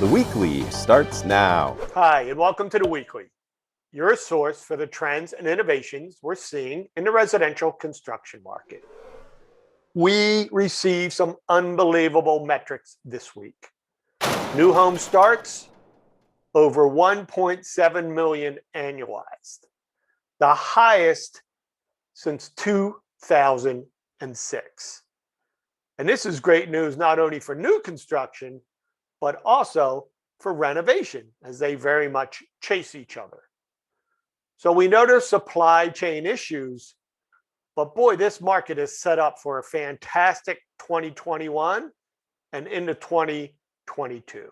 The Weekly starts now. Hi, and welcome to The Weekly, your source for the trends and innovations we're seeing in the residential construction market. We received some unbelievable metrics this week. New home starts, over 1.7 million annualized, the highest since 2006. And this is great news not only for new construction, but also for renovation, as they very much chase each other. So we know there's supply chain issues, but boy, this market is set up for a fantastic 2021 and into 2022.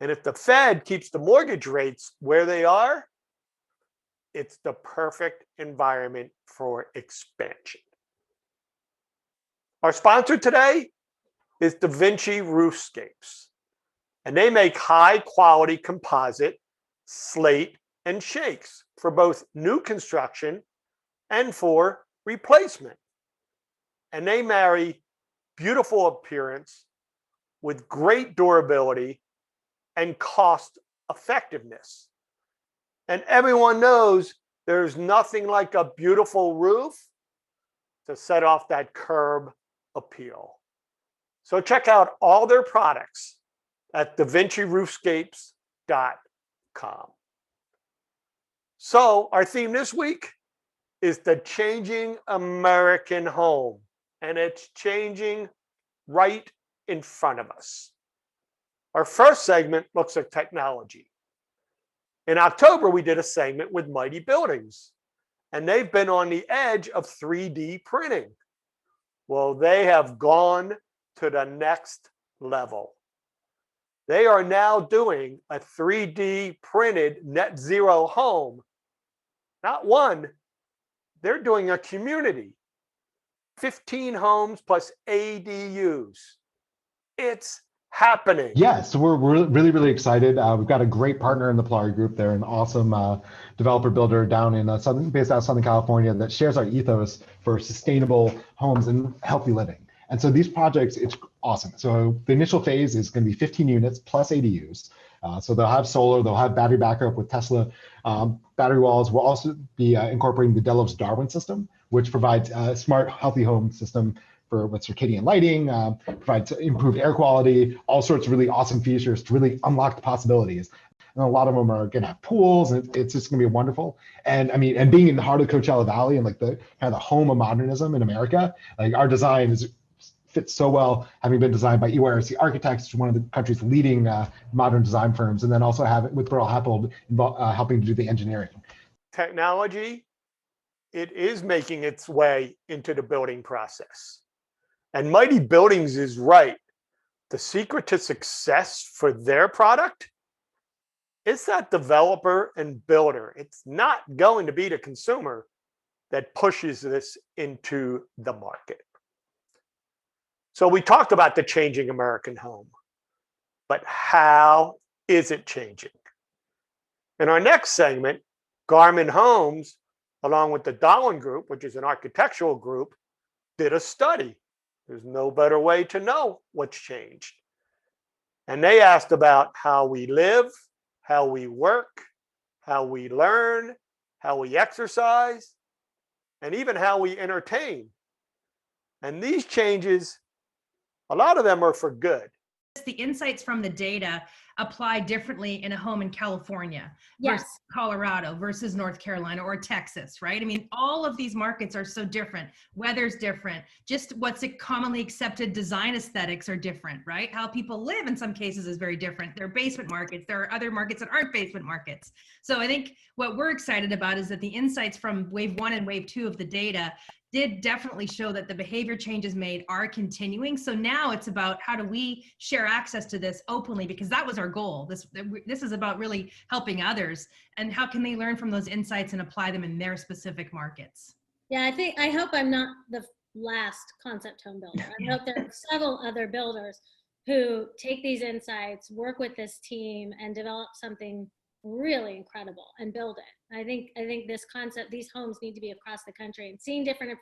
And if the Fed keeps the mortgage rates where they are, it's the perfect environment for expansion. Our sponsor today is Da Vinci Roofscapes, and they make high quality composite, slate, and shakes for both new construction and for replacement. And they marry beautiful appearance with great durability and cost effectiveness. And everyone knows there's nothing like a beautiful roof to set off that curb appeal. So check out all their products at davinciroofscapes.com. So our theme this week is the changing American home, and it's changing right in front of us. Our first segment looks at technology. In October, we did a segment with Mighty Buildings, and they've been on the edge of 3D printing. Well, they have gone to the next level. They are now doing a 3D printed net zero home. Not one, they're doing a community. 15 homes plus ADUs. It's happening. Yeah, so we're really excited. We've got a great partner in the Folio Group. They're an awesome developer builder down in based out of Southern California that shares our ethos for sustainable homes and healthy living. And so these projects, it's awesome. So the initial phase is going to be 15 units plus ADUs. So they'll have solar, they'll have battery backup with Tesla battery walls. We'll also be incorporating the Delos Darwin system, which provides a smart, healthy home system with circadian lighting, provides improved air quality, all sorts of really awesome features to really unlock the possibilities. And a lot of them are going to have pools, and it's just going to be wonderful. And I mean, and being in the heart of Coachella Valley and like the kind of the home of modernism in America, like our design fits so well, having been designed by EYRC Architects, one of the country's leading modern design firms, and then also have it with Burl Happold helping to do the engineering. Technology, it is making its way into the building process. And Mighty Buildings is right. The secret to success for their product is that developer and builder. It's not going to be the consumer that pushes this into the market. So we talked about the changing American home, but how is it changing? In our next segment, Garmin Homes, along with the Darwin Group, which is an architectural group, did a study. There's no better way to know what's changed. And they asked about how we live, how we work, how we learn, how we exercise, and even how we entertain. And these changes, a lot of them are for good. The insights from the data apply differently in a home in California versus Colorado versus North Carolina or Texas, right? I mean, all of these markets are so different. Weather's different. Just what's commonly accepted design aesthetics are different, right? How people live in some cases is very different. There are basement markets. There are other markets that aren't basement markets. So I think what we're excited about is that the insights from wave 1 and wave 2 of the data did definitely show that the behavior changes made are continuing. So now it's about how do we share access to this openly, because that was our goal. This is about really helping others, and how can they learn from those insights and apply them in their specific markets. Yeah, I hope I'm not the last concept home builder. I hope there are several other builders who take these insights, work with this team, and develop something really incredible and build it. I think this concept, these homes need to be across the country, and seeing different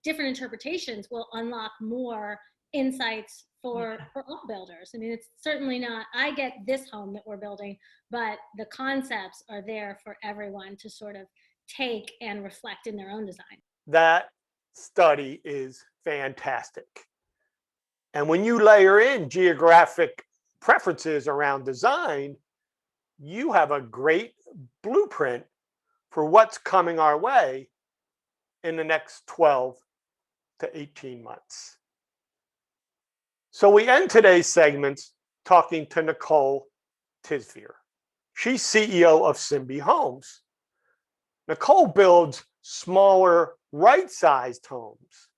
interpretations will unlock more insights for all builders. I mean, it's certainly not, I get this home that we're building, but the concepts are there for everyone to sort of take and reflect in their own design. That study is fantastic. And when you layer in geographic preferences around design, you have a great blueprint for what's coming our way in the next 12 to 18 months. So we end today's segments talking to Nicole Tisvier. She's CEO of Simbi Homes. Nicole builds smaller, right-sized homes.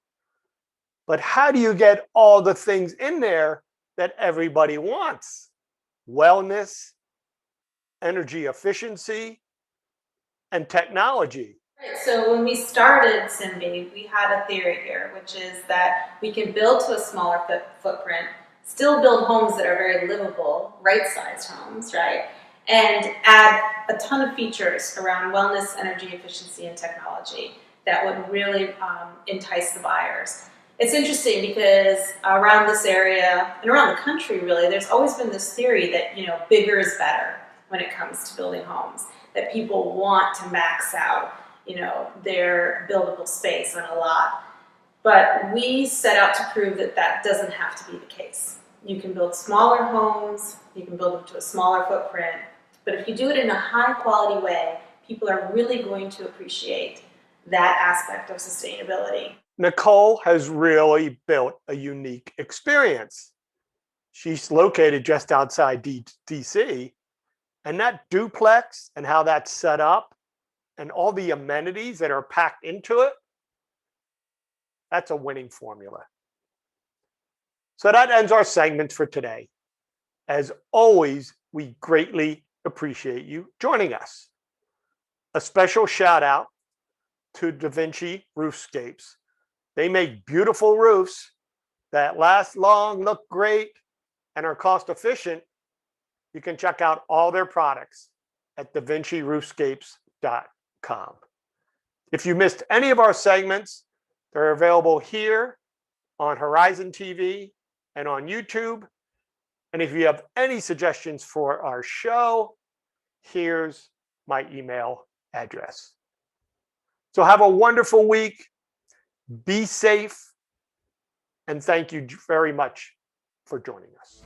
But how do you get all the things in there that everybody wants? Wellness, energy efficiency, and technology. Right, so when we started Simbi, we had a theory here, which is that we can build to a smaller footprint, still build homes that are very livable, right-sized homes, right? And add a ton of features around wellness, energy efficiency, and technology that would really entice the buyers. It's interesting because around this area and around the country, really, there's always been this theory that, bigger is better when it comes to building homes, that people want to max out, their buildable space on a lot. But we set out to prove that that doesn't have to be the case. You can build smaller homes, you can build them to a smaller footprint, but if you do it in a high quality way, people are really going to appreciate that aspect of sustainability. Nicole has really built a unique experience. She's located just outside DC, and that duplex and how that's set up and all the amenities that are packed into it, that's a winning formula. So that ends our segments for today. As always, we greatly appreciate you joining us. A special shout out to Da Vinci Roofscapes. They make beautiful roofs that last long, look great, and are cost efficient. You can check out all their products at davinciroofscapes.com. If you missed any of our segments, they're available here on Horizon TV and on YouTube. And if you have any suggestions for our show, here's my email address. So have a wonderful week. Be safe. And thank you very much for joining us.